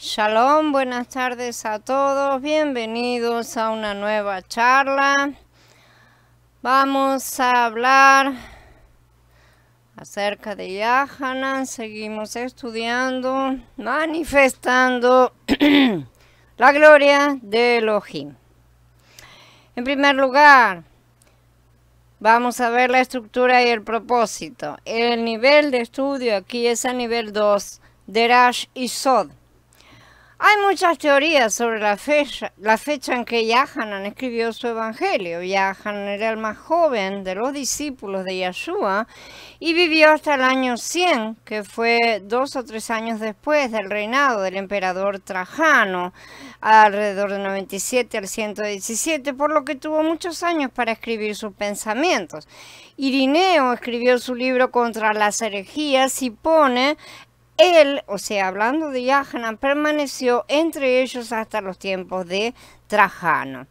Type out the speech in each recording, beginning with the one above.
Shalom, buenas tardes a todos, bienvenidos a una nueva charla. Vamos a hablar acerca de Yahanan, seguimos estudiando, manifestando la gloria de Elohim. En primer lugar, vamos a ver la estructura y el propósito. El nivel de estudio aquí es a nivel 2, Derash y Sod. Hay muchas teorías sobre la fecha en que Yahanan escribió su evangelio. Yahanan era el más joven de los discípulos de Yeshua y vivió hasta el año 100, que fue 2 o 3 años después del reinado del emperador Trajano, alrededor de 97 al 117, por lo que tuvo muchos años para escribir sus pensamientos. Irineo escribió su libro contra las herejías y pone: él, o sea, hablando de Yahanan, permaneció entre ellos hasta los tiempos de Trajano.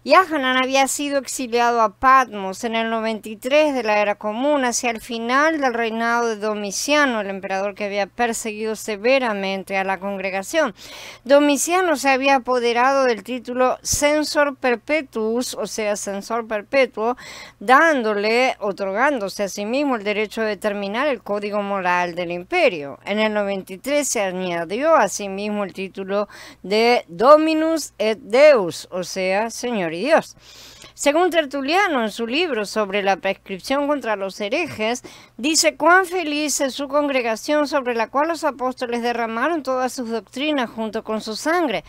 Yahanan había sido exiliado a Patmos en el 93 de la Era Común, hacia el final del reinado de Domiciano, el emperador que había perseguido severamente a la congregación. Domiciano se había apoderado del título Censor Perpetuus, o sea, censor perpetuo, otorgándose a sí mismo el derecho de determinar el código moral del imperio. En el 93 se añadió a sí mismo el título de Dominus et Deus, o sea, Señor y Dios. Según Tertuliano, en su libro sobre la prescripción contra los herejes, dice: cuán feliz es su congregación sobre la cual los apóstoles derramaron todas sus doctrinas junto con su sangre,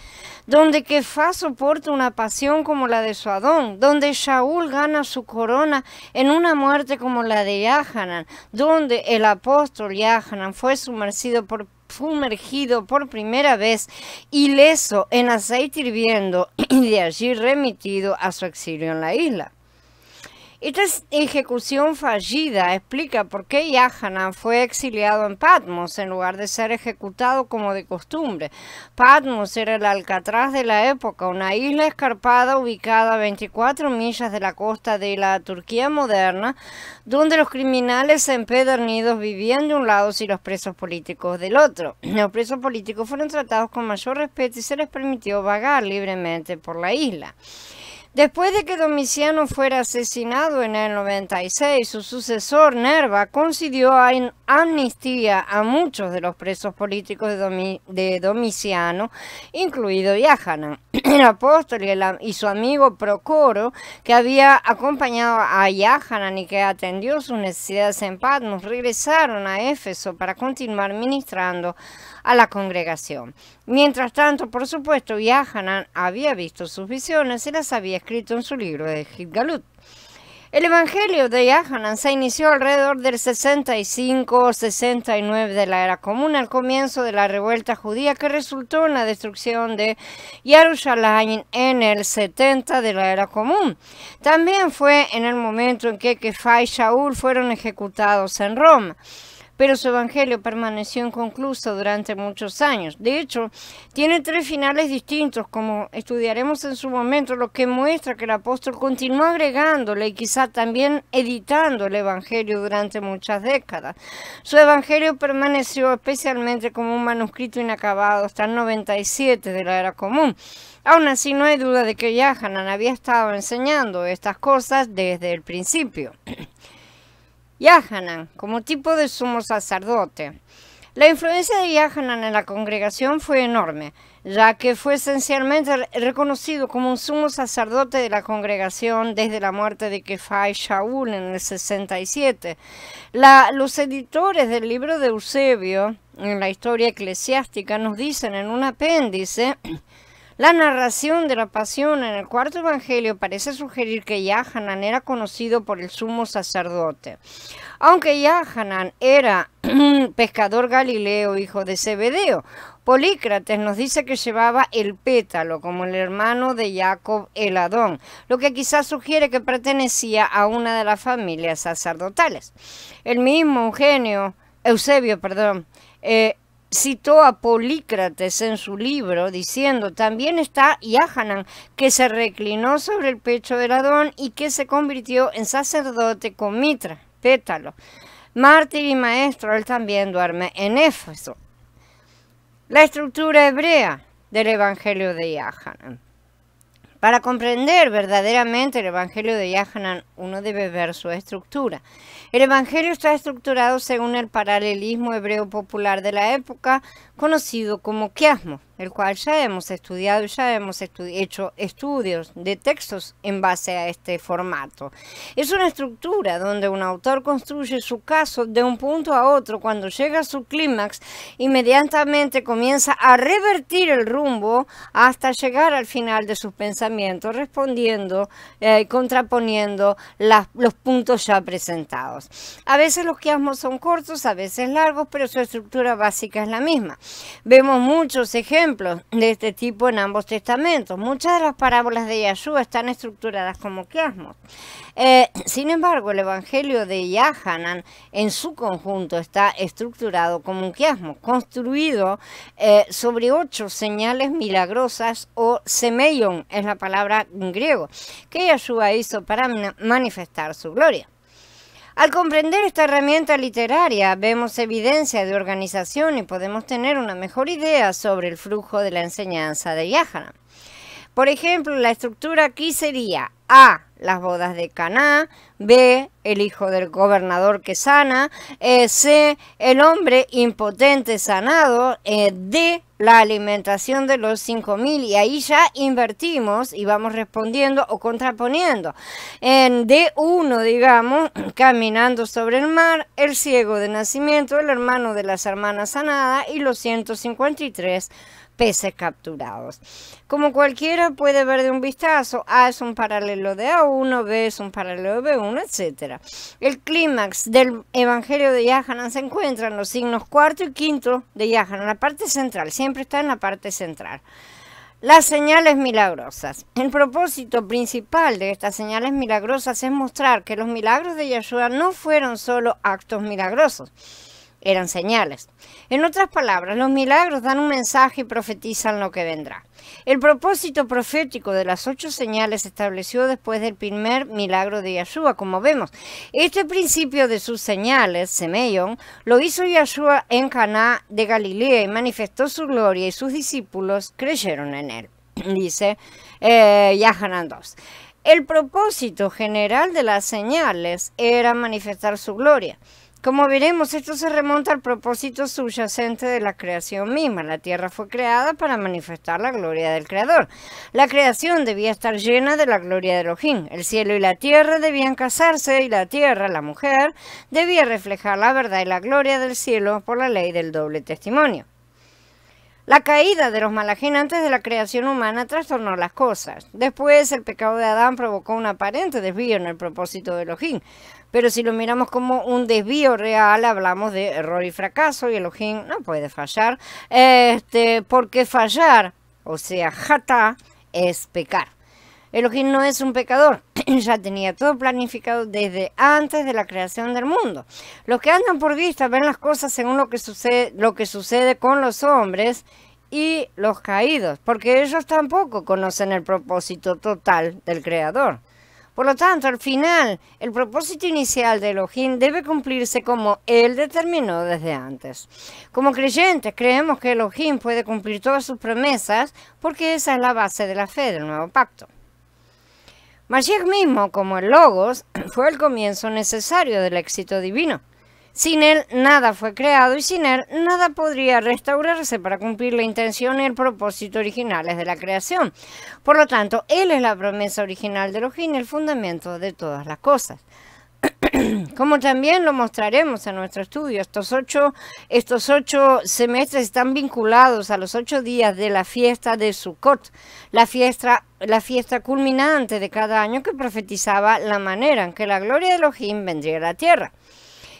donde Kefá soporta una pasión como la de su Adón, donde Shaul gana su corona en una muerte como la de Yahanan, donde el apóstol Yahanan fue sumergido por primera vez ileso en aceite hirviendo y de allí remitido a su exilio en la isla. Esta ejecución fallida explica por qué Yahanan fue exiliado en Patmos en lugar de ser ejecutado como de costumbre. Patmos era el Alcatraz de la época, una isla escarpada ubicada a 24 millas de la costa de la Turquía moderna, donde los criminales empedernidos vivían de un lado y los presos políticos del otro. Los presos políticos fueron tratados con mayor respeto y se les permitió vagar libremente por la isla. Después de que Domiciano fuera asesinado en el 96, su sucesor Nerva concedió amnistía a muchos de los presos políticos de Domiciano, incluido Yahanan. El apóstol y su amigo Procoro, que había acompañado a Yahanan y que atendió sus necesidades en Patmos, regresaron a Éfeso para continuar ministrando a la congregación. Mientras tanto, por supuesto, Yahanan había visto sus visiones y las había escrito en su libro de Gitgalut. El evangelio de Yahanan se inició alrededor del 65 o 69 de la Era Común, al comienzo de la revuelta judía que resultó en la destrucción de Jerusalén en el 70 de la Era Común. También fue en el momento en que Kefá y Shaul fueron ejecutados en Roma. Pero su evangelio permaneció inconcluso durante muchos años. De hecho, tiene 3 finales distintos, como estudiaremos en su momento, lo que muestra que el apóstol continuó agregándole y quizá también editando el evangelio durante muchas décadas. Su evangelio permaneció especialmente como un manuscrito inacabado hasta el 97 de la Era Común. Aún así, no hay duda de que Yahanan había estado enseñando estas cosas desde el principio. Yahanan, como tipo de sumo sacerdote. La influencia de Yahanan en la congregación fue enorme, ya que fue esencialmente reconocido como un sumo sacerdote de la congregación desde la muerte de Kefá y Shaul en el 67. Los editores del libro de Eusebio, en la historia eclesiástica, nos dicen en un apéndice: la narración de la pasión en el cuarto evangelio parece sugerir que Yahanan era conocido por el sumo sacerdote. Aunque Yahanan era un pescador galileo, hijo de Zebedeo, Polícrates nos dice que llevaba el pétalo como el hermano de Jacob el Adón, lo que quizás sugiere que pertenecía a una de las familias sacerdotales. El mismo Eusebio, citó a Polícrates en su libro diciendo: también está Yahanan, que se reclinó sobre el pecho del Adón y que se convirtió en sacerdote con mitra, pétalo. Mártir y maestro, él también duerme en Éfeso. La estructura hebrea del Evangelio de Yohanan. Para comprender verdaderamente el Evangelio de Yohanan, uno debe ver su estructura. El Evangelio está estructurado según el paralelismo hebreo popular de la época, conocido como quiasmo, el cual ya hemos estudiado y ya hemos hecho estudios de textos en base a este formato. Es una estructura donde un autor construye su caso de un punto a otro. Cuando llega a su clímax, inmediatamente comienza a revertir el rumbo hasta llegar al final de sus pensamientos, respondiendo y contraponiendo los puntos ya presentados. A veces los quiasmos son cortos, a veces largos, pero su estructura básica es la misma. Vemos muchos ejemplos de este tipo en ambos testamentos. Muchas de las parábolas de Yeshua están estructuradas como quiasmos. Sin embargo, el Evangelio de Yohanan en su conjunto está estructurado como un quiasmo, construido sobre 8 señales milagrosas, o semeion es la palabra en griego, que Yeshua hizo para manifestar su gloria. Al comprender esta herramienta literaria, vemos evidencia de organización y podemos tener una mejor idea sobre el flujo de la enseñanza de Yohanan. Por ejemplo, la estructura aquí sería A, las bodas de Caná; B, el hijo del gobernador que sana; C, el hombre impotente sanado; D, la alimentación de los 5.000, y ahí ya invertimos y vamos respondiendo o contraponiendo. En D1, digamos, caminando sobre el mar, el ciego de nacimiento, el hermano de las hermanas sanada y los 153 peces capturados. Como cualquiera puede ver de un vistazo, A es un paralelo de A1, B es un paralelo de B1, etc. El clímax del Evangelio de Yohanan se encuentra en los signos cuarto y quinto de Yohanan, la parte central, siempre está en la parte central. Las señales milagrosas. El propósito principal de estas señales milagrosas es mostrar que los milagros de Yeshua no fueron solo actos milagrosos, eran señales. En otras palabras, los milagros dan un mensaje y profetizan lo que vendrá. El propósito profético de las 8 señales se estableció después del primer milagro de Yeshua, como vemos. Este principio de sus señales, semeion, lo hizo Yeshua en Caná de Galilea y manifestó su gloria, y sus discípulos creyeron en él. Dice Yohanan 2. El propósito general de las señales era manifestar su gloria. Como veremos, esto se remonta al propósito subyacente de la creación misma. La tierra fue creada para manifestar la gloria del Creador. La creación debía estar llena de la gloria de Elohim. El cielo y la tierra debían casarse, y la tierra, la mujer, debía reflejar la verdad y la gloria del cielo por la ley del doble testimonio. La caída de los malajim antes de la creación humana trastornó las cosas. Después, el pecado de Adán provocó un aparente desvío en el propósito de Elohim. Pero si lo miramos como un desvío real, hablamos de error y fracaso, y Elohim no puede fallar, porque fallar, o sea, hatá, es pecar. Elohim no es un pecador, ya tenía todo planificado desde antes de la creación del mundo. Los que andan por vista ven las cosas según lo que sucede con los hombres y los caídos, porque ellos tampoco conocen el propósito total del Creador. Por lo tanto, al final, el propósito inicial de Elohim debe cumplirse como Él determinó desde antes. Como creyentes, creemos que Elohim puede cumplir todas sus promesas, porque esa es la base de la fe del nuevo pacto. Mashiach mismo, como el Logos, fue el comienzo necesario del éxito divino. Sin él nada fue creado, y sin él nada podría restaurarse para cumplir la intención y el propósito originales de la creación. Por lo tanto, él es la promesa original de Elohim, el fundamento de todas las cosas. Como también lo mostraremos en nuestro estudio, estos ocho semestres están vinculados a los 8 días de la fiesta de Sukkot, la fiesta culminante de cada año, que profetizaba la manera en que la gloria de Elohim vendría a la tierra.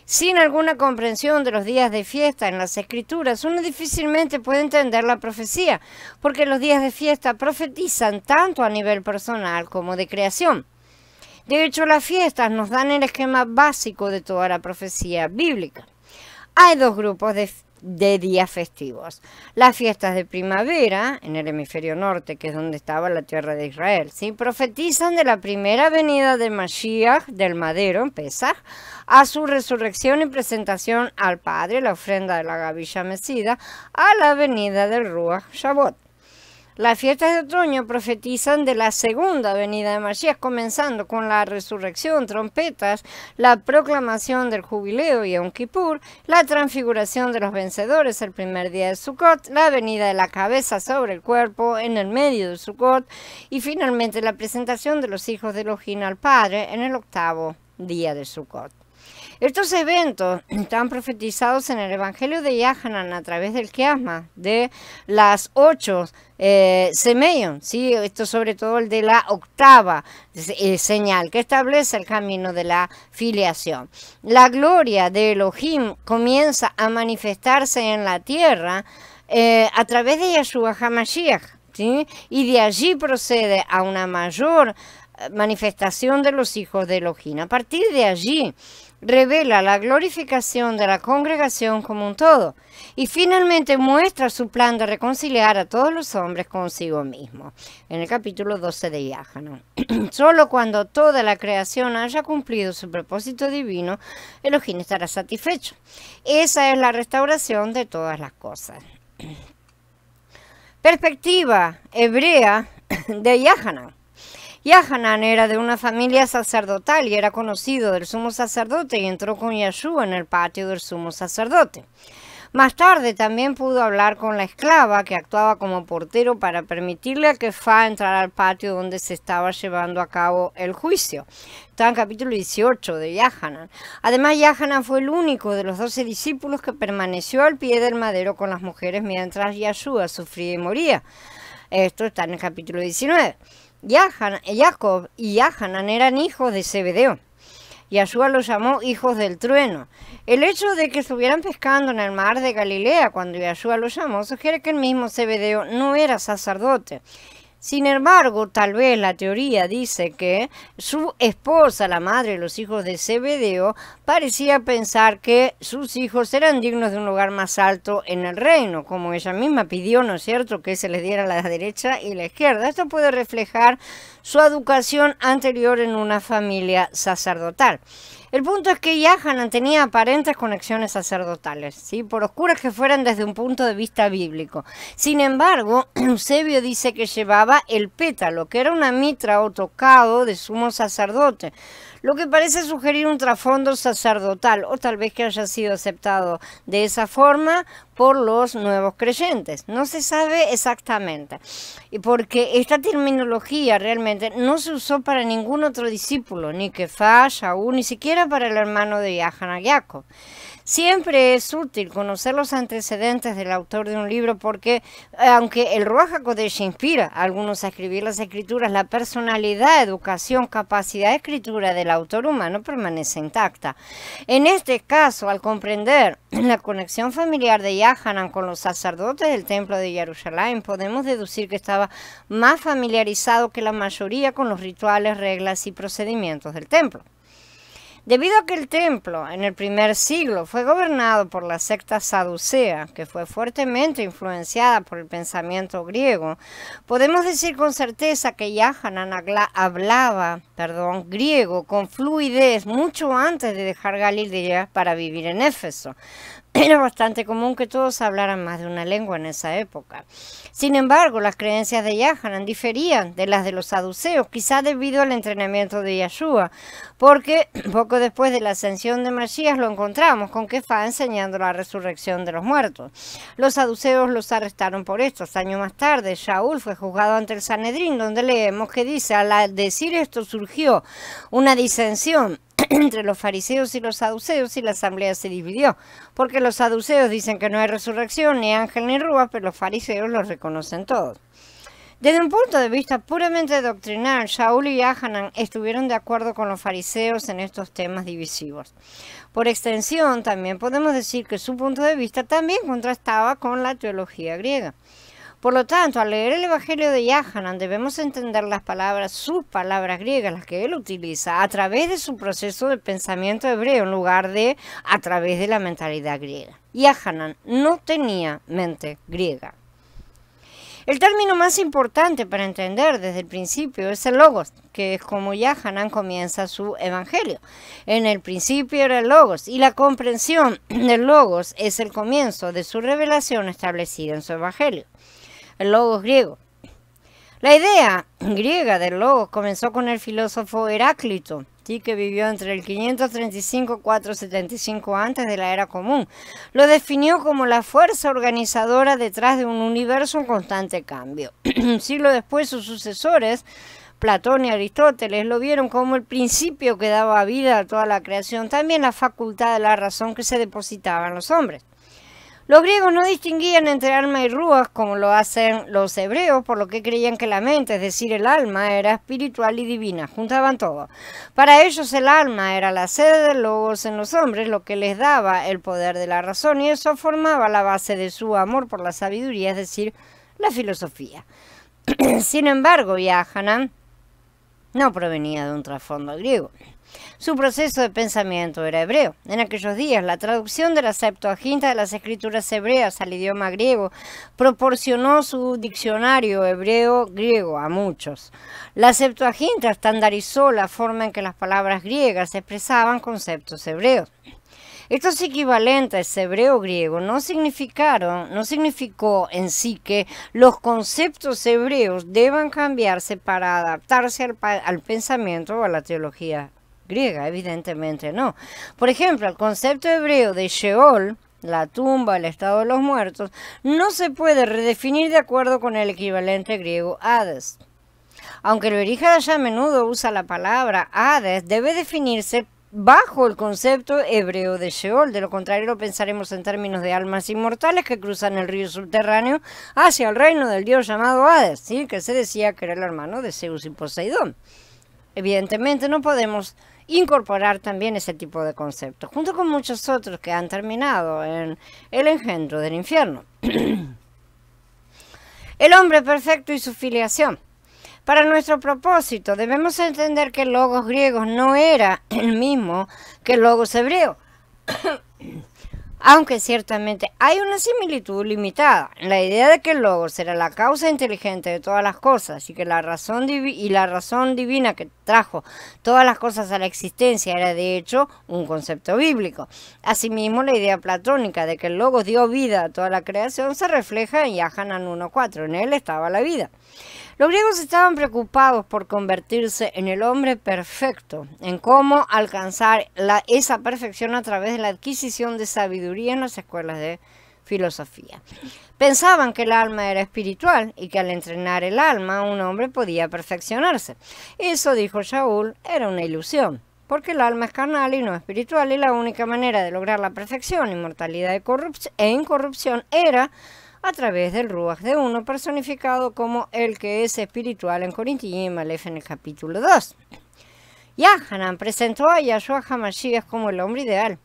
Sin alguna comprensión de los días de fiesta en las Escrituras, uno difícilmente puede entender la profecía, porque los días de fiesta profetizan tanto a nivel personal como de creación. De hecho, las fiestas nos dan el esquema básico de toda la profecía bíblica. Hay 2 grupos de de días festivos. Las fiestas de primavera, en el hemisferio norte, que es donde estaba la tierra de Israel, ¿sí? Profetizan de la primera venida del Mashiach, del madero, en Pesaj, a su resurrección y presentación al Padre, la ofrenda de la gavilla mecida, a la venida del Ruach Shabbat. Las fiestas de otoño profetizan de la segunda venida de Mashiach, comenzando con la resurrección, trompetas, la proclamación del jubileo y Yom Kippur, la transfiguración de los vencedores el primer día de Sukkot, la venida de la cabeza sobre el cuerpo en el medio de Sukkot y finalmente la presentación de los hijos de Elohim al Padre en el octavo día de Sukkot. Estos eventos están profetizados en el Evangelio de Yahanan a través del quiasma de las 8 Semeion, ¿sí? Esto sobre todo el de la octava señal que establece el camino de la filiación. La gloria de Elohim comienza a manifestarse en la tierra a través de Yeshua HaMashiach, ¿sí? Y de allí procede a una mayor manifestación de los hijos de Elohim. A partir de allí revela la glorificación de la congregación como un todo y finalmente muestra su plan de reconciliar a todos los hombres consigo mismo, en el capítulo 12 de Yahanan. Solo cuando toda la creación haya cumplido su propósito divino, Elohim estará satisfecho. Esa es la restauración de todas las cosas. Perspectiva hebrea de Yahanan. Yahanan era de una familia sacerdotal y era conocido del sumo sacerdote y entró con Yeshua en el patio del sumo sacerdote. Más tarde también pudo hablar con la esclava que actuaba como portero para permitirle a Kefá entrar al patio donde se estaba llevando a cabo el juicio. Está en capítulo 18 de Yahanan. Además, Yahanan fue el único de los 12 discípulos que permaneció al pie del madero con las mujeres mientras Yeshua sufría y moría. Esto está en el capítulo 19. Jacob y Yahanan eran hijos de Zebedeo. Yeshua los llamó hijos del trueno. El hecho de que estuvieran pescando en el mar de Galilea cuando Yeshua los llamó sugiere que el mismo Zebedeo no era sacerdote. Sin embargo, tal vez la teoría dice que su esposa, la madre de los hijos de Zebedeo, parecía pensar que sus hijos eran dignos de un lugar más alto en el reino, como ella misma pidió, ¿no es cierto?, que se les diera la derecha y la izquierda. Esto puede reflejar su educación anterior en una familia sacerdotal. El punto es que Yahanan tenía aparentes conexiones sacerdotales, ¿sí?, por oscuras que fueran desde un punto de vista bíblico. Sin embargo, Eusebio dice que llevaba el pétalo, que era una mitra o tocado de sumo sacerdote, lo que parece sugerir un trasfondo sacerdotal, o tal vez que haya sido aceptado de esa forma por los nuevos creyentes. No se sabe exactamente, y porque esta terminología realmente no se usó para ningún otro discípulo, ni Kefá, Shaul, ni siquiera para el hermano de Yahanan, Jacob. Siempre es útil conocer los antecedentes del autor de un libro porque, aunque el Ruach HaKodesh inspira a algunos a escribir las escrituras, la personalidad, educación, capacidad de escritura del autor humano permanece intacta. En este caso, al comprender la conexión familiar de Yahanan con los sacerdotes del templo de Jerusalén, podemos deducir que estaba más familiarizado que la mayoría con los rituales, reglas y procedimientos del templo. Debido a que el templo en el primer siglo fue gobernado por la secta saducea, que fue fuertemente influenciada por el pensamiento griego, podemos decir con certeza que Yahanan hablaba griego con fluidez mucho antes de dejar Galilea para vivir en Éfeso. Era bastante común que todos hablaran más de una lengua en esa época. Sin embargo, las creencias de Yahanan diferían de las de los saduceos, quizá debido al entrenamiento de Yeshua, porque poco después de la ascensión de Mashiach lo encontramos con Kefá enseñando la resurrección de los muertos. Los saduceos los arrestaron por esto. Años más tarde, Shaul fue juzgado ante el Sanedrín, donde leemos que dice: al decir esto surgió una disensión entre los fariseos y los saduceos, y la asamblea se dividió, porque los saduceos dicen que no hay resurrección, ni ángel ni rúa, pero los fariseos los reconocen todos. Desde un punto de vista puramente doctrinal, Shaul y Yahanan estuvieron de acuerdo con los fariseos en estos temas divisivos. Por extensión, también podemos decir que su punto de vista también contrastaba con la teología griega. Por lo tanto, al leer el Evangelio de Yohanan debemos entender sus palabras griegas, las que él utiliza, a través de su proceso de pensamiento hebreo, en lugar de a través de la mentalidad griega. Yohanan no tenía mente griega. El término más importante para entender desde el principio es el Logos, que es como Yohanan comienza su evangelio. En el principio era el Logos, y la comprensión del Logos es el comienzo de su revelación establecida en su evangelio. El Logos griego. La idea griega del Logos comenzó con el filósofo Heráclito, ¿sí?, que vivió entre el 535 y 475 antes de la era común. Lo definió como la fuerza organizadora detrás de un universo en constante cambio. Un siglo después, sus sucesores, Platón y Aristóteles, lo vieron como el principio que daba vida a toda la creación, también la facultad de la razón que se depositaba en los hombres. Los griegos no distinguían entre alma y ruach como lo hacen los hebreos, por lo que creían que la mente, es decir, el alma, era espiritual y divina. Juntaban todo. Para ellos el alma era la sede del Logos en los hombres, lo que les daba el poder de la razón, y eso formaba la base de su amor por la sabiduría, es decir, la filosofía. Sin embargo, Yohanan no provenía de un trasfondo griego. Su proceso de pensamiento era hebreo. En aquellos días, la traducción de la Septuaginta de las escrituras hebreas al idioma griego proporcionó su diccionario hebreo-griego a muchos. La Septuaginta estandarizó la forma en que las palabras griegas expresaban conceptos hebreos. Estos equivalentes hebreo-griego no significó en sí que los conceptos hebreos deban cambiarse para adaptarse al pensamiento o a la teología griega, evidentemente no. Por ejemplo, el concepto hebreo de Sheol, la tumba, el estado de los muertos, no se puede redefinir de acuerdo con el equivalente griego Hades. Aunque el Berijadash a menudo usa la palabra Hades, debe definirse bajo el concepto hebreo de Sheol. De lo contrario, lo pensaremos en términos de almas inmortales que cruzan el río subterráneo hacia el reino del dios llamado Hades, ¿sí?, que se decía que era el hermano de Zeus y Poseidón. Evidentemente no podemos incorporar también ese tipo de conceptos, junto con muchos otros que han terminado en el engendro del infierno. El hombre perfecto y su filiación. Para nuestro propósito, debemos entender que el Logos griego no era el mismo que el Logos hebreo, aunque ciertamente hay una similitud limitada. La idea de que el Logos era la causa inteligente de todas las cosas y que la razón divina que trajo todas las cosas a la existencia era de hecho un concepto bíblico. Asimismo, la idea platónica de que el Logos dio vida a toda la creación se refleja en Yohanan 1:4. En él estaba la vida. Los griegos estaban preocupados por convertirse en el hombre perfecto, en cómo alcanzar esa perfección a través de la adquisición de sabiduría en las escuelas de filosofía. Pensaban que el alma era espiritual y que al entrenar el alma un hombre podía perfeccionarse. Eso, dijo Shaul, era una ilusión, porque el alma es carnal y no espiritual, y la única manera de lograr la perfección, inmortalidad e incorrupción era a través del Ruach de uno, personificado como el que es espiritual en Corinthians Aleph en el capítulo 2. Yohanan presentó a Yahshua HaMashiach como el hombre ideal,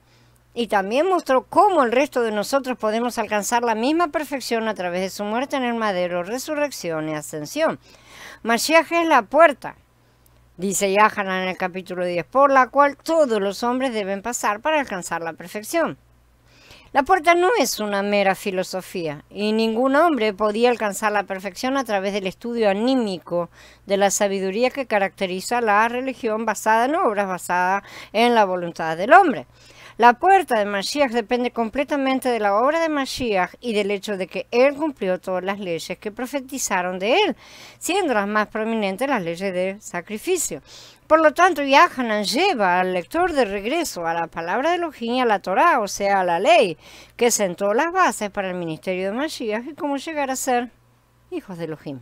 y también mostró cómo el resto de nosotros podemos alcanzar la misma perfección a través de su muerte en el madero, resurrección y ascensión. Mashiach es la puerta, dice Yohanan en el capítulo 10, por la cual todos los hombres deben pasar para alcanzar la perfección. La puerta no es una mera filosofía, y ningún hombre podía alcanzar la perfección a través del estudio anímico de la sabiduría que caracteriza la religión basada en obras, basada en la voluntad del hombre. La puerta de Mashiach depende completamente de la obra de Mashiach y del hecho de que él cumplió todas las leyes que profetizaron de él, siendo las más prominentes las leyes de sacrificio. Por lo tanto, Yohanan lleva al lector de regreso a la palabra de Elohim y a la Torá, o sea, a la ley, que sentó las bases para el ministerio de Mashiach y cómo llegar a ser hijos de Elohim.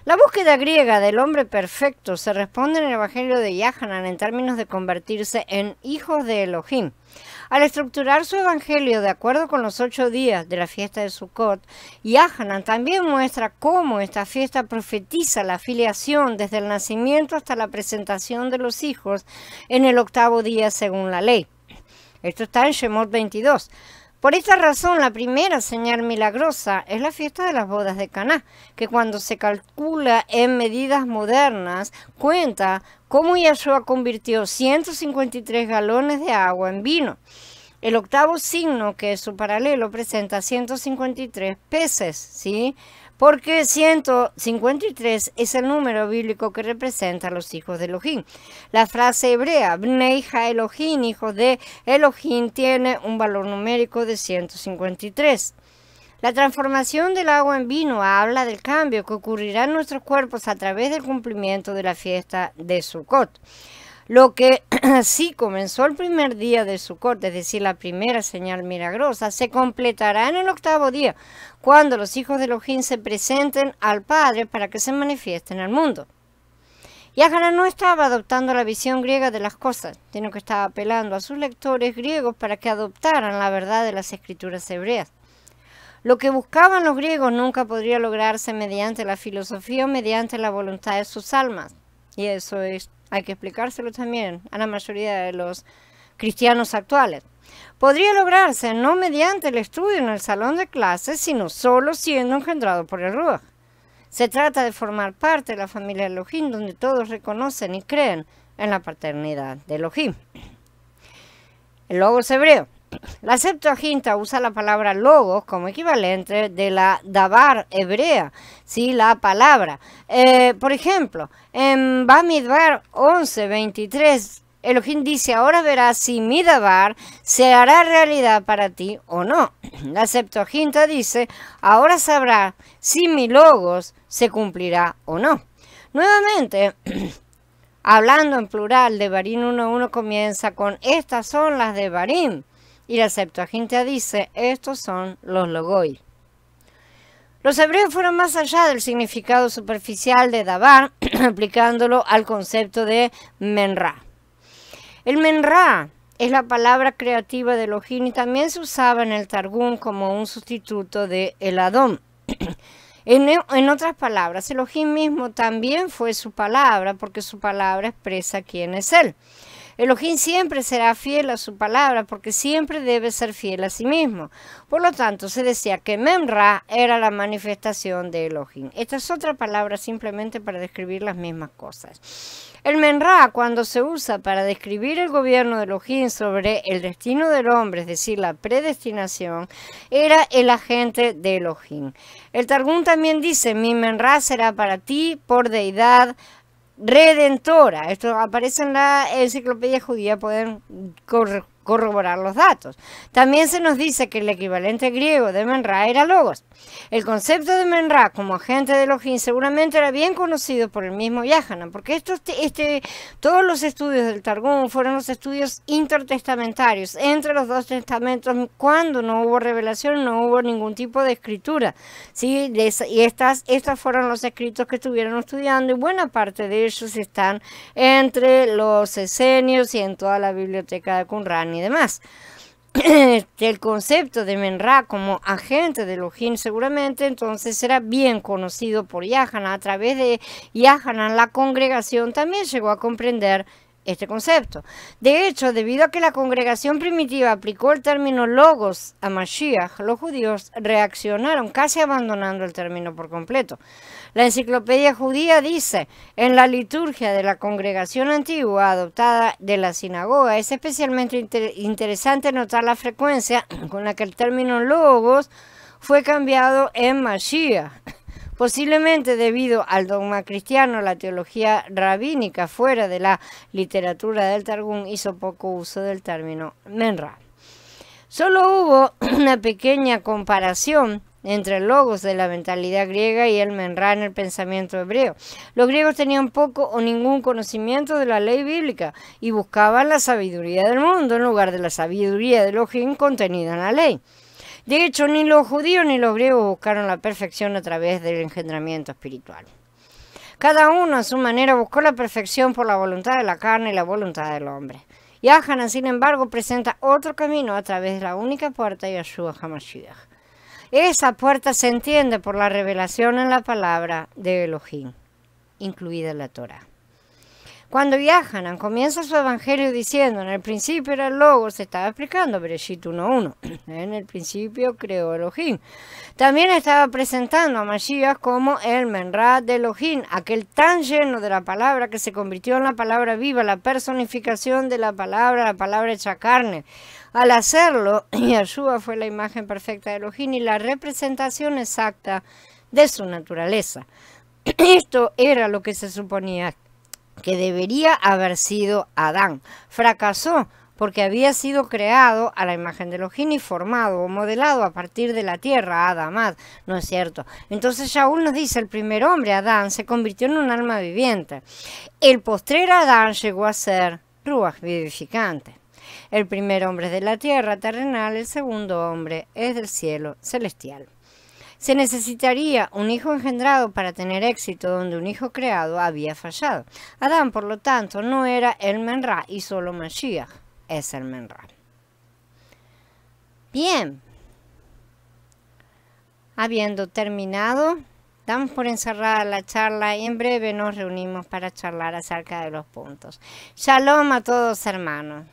La búsqueda griega del hombre perfecto se responde en el Evangelio de Yohanan en términos de convertirse en hijos de Elohim. Al estructurar su evangelio de acuerdo con los 8 días de la fiesta de Sukkot, Yohanan también muestra cómo esta fiesta profetiza la filiación desde el nacimiento hasta la presentación de los hijos en el 8º día según la ley. Esto está en Shemot 22. Por esta razón, la primera señal milagrosa es la fiesta de las bodas de Caná, que cuando se calcula en medidas modernas, cuenta cómo Yahshua convirtió 153 galones de agua en vino. El octavo signo, que es su paralelo, presenta 153 peces, ¿sí? Porque 153 es el número bíblico que representa a los hijos de Elohim. La frase hebrea, Bnei Ha Elohim, hijos de Elohim, tiene un valor numérico de 153. La transformación del agua en vino habla del cambio que ocurrirá en nuestros cuerpos a través del cumplimiento de la fiesta de Sukkot. Lo que sí comenzó el primer día de Sukkot, es decir, la primera señal milagrosa, se completará en el octavo día, cuando los hijos de Elohim se presenten al Padre para que se manifiesten al mundo. Yahanan no estaba adoptando la visión griega de las cosas, sino que estaba apelando a sus lectores griegos para que adoptaran la verdad de las escrituras hebreas. Lo que buscaban los griegos nunca podría lograrse mediante la filosofía o mediante la voluntad de sus almas. Y eso hay que explicárselo también a la mayoría de los cristianos actuales. Podría lograrse no mediante el estudio en el salón de clases, sino solo siendo engendrado por el Ruach. Se trata de formar parte de la familia de Elohim, donde todos reconocen y creen en la paternidad de Elohim. El logos hebreo. La Septuaginta usa la palabra logos como equivalente de la dabar hebrea, ¿sí? La palabra. Por ejemplo, en Bamidbar 11:23, Elohim dice, ahora verás si mi dabar se hará realidad para ti o no. La Septuaginta dice, ahora sabrá si mi logos se cumplirá o no. Nuevamente, hablando en plural, Devarim 1:1 comienza con, estas son las Devarim. Y la Septuaginta dice, estos son los logoi. Los hebreos fueron más allá del significado superficial de dabar, aplicándolo al concepto de menra. El menra es la palabra creativa de Elohim y también se usaba en el Targum como un sustituto de el Adón. En otras palabras, Elohim mismo también fue su palabra, porque su palabra expresa quién es él. Elohim siempre será fiel a su palabra porque siempre debe ser fiel a sí mismo. Por lo tanto, se decía que Memra era la manifestación de Elohim. Esta es otra palabra simplemente para describir las mismas cosas. El Memra, cuando se usa para describir el gobierno de Elohim sobre el destino del hombre, es decir, la predestinación, era el agente de Elohim. El Targum también dice, mi Memra será para ti por deidad redentora. Esto aparece en la enciclopedia judía, pueden corroborar los datos. También se nos dice que el equivalente griego de Menra era Logos. El concepto de Menra como agente de Elohim seguramente era bien conocido por el mismo Yahanan, porque todos los estudios del Targum fueron los estudios intertestamentarios entre los dos testamentos, cuando no hubo revelación, no hubo ningún tipo de escritura, ¿sí? Y estas fueron los escritos que estuvieron estudiando, y buena parte de ellos están entre los esenios y en toda la biblioteca de Qumran y demás. El concepto de Menra como agente de Elohim seguramente entonces era bien conocido por Yahanan. A través de Yahanan la congregación también llegó a comprender este concepto. De hecho, debido a que la congregación primitiva aplicó el término logos a Mashiach, los judíos reaccionaron casi abandonando el término por completo. La enciclopedia judía dice, en la liturgia de la congregación antigua adoptada de la sinagoga, es especialmente interesante notar la frecuencia con la que el término logos fue cambiado en Mashiach. Posiblemente debido al dogma cristiano, la teología rabínica fuera de la literatura del Targum hizo poco uso del término Menra. Solo hubo una pequeña comparación entre el logos de la mentalidad griega y el Menra en el pensamiento hebreo. Los griegos tenían poco o ningún conocimiento de la ley bíblica y buscaban la sabiduría del mundo en lugar de la sabiduría de Elohim contenida en la ley. De hecho, ni los judíos ni los griegos buscaron la perfección a través del engendramiento espiritual. Cada uno a su manera buscó la perfección por la voluntad de la carne y la voluntad del hombre. Yahanan, sin embargo, presenta otro camino a través de la única puerta, Yahshua HaMashiach. Esa puerta se entiende por la revelación en la palabra de Elohim, incluida la Torah. Cuando Yohanan comienza su evangelio diciendo, en el principio era el Logos, se estaba explicando, Bereshit 1:1, en el principio creó Elohim. También estaba presentando a Mashiach como el Menra de Elohim, aquel tan lleno de la palabra que se convirtió en la palabra viva, la personificación de la palabra hecha carne. Al hacerlo, Yeshua fue la imagen perfecta de Elohim y la representación exacta de su naturaleza. Esto era lo que se suponía que debería haber sido Adán. Fracasó porque había sido creado a la imagen de Elohim y formado o modelado a partir de la tierra, Adamad, ¿no es cierto? Entonces Shaul nos dice, el primer hombre, Adán, se convirtió en un alma viviente. El postrer Adán llegó a ser Ruach vivificante. El primer hombre es de la tierra terrenal, el segundo hombre es del cielo celestial. Se necesitaría un hijo engendrado para tener éxito donde un hijo creado había fallado. Adán, por lo tanto, no era el Menra y solo Mashiach es el Menra. Bien. Habiendo terminado, damos por encerrada la charla y en breve nos reunimos para charlar acerca de los puntos. Shalom a todos, hermanos.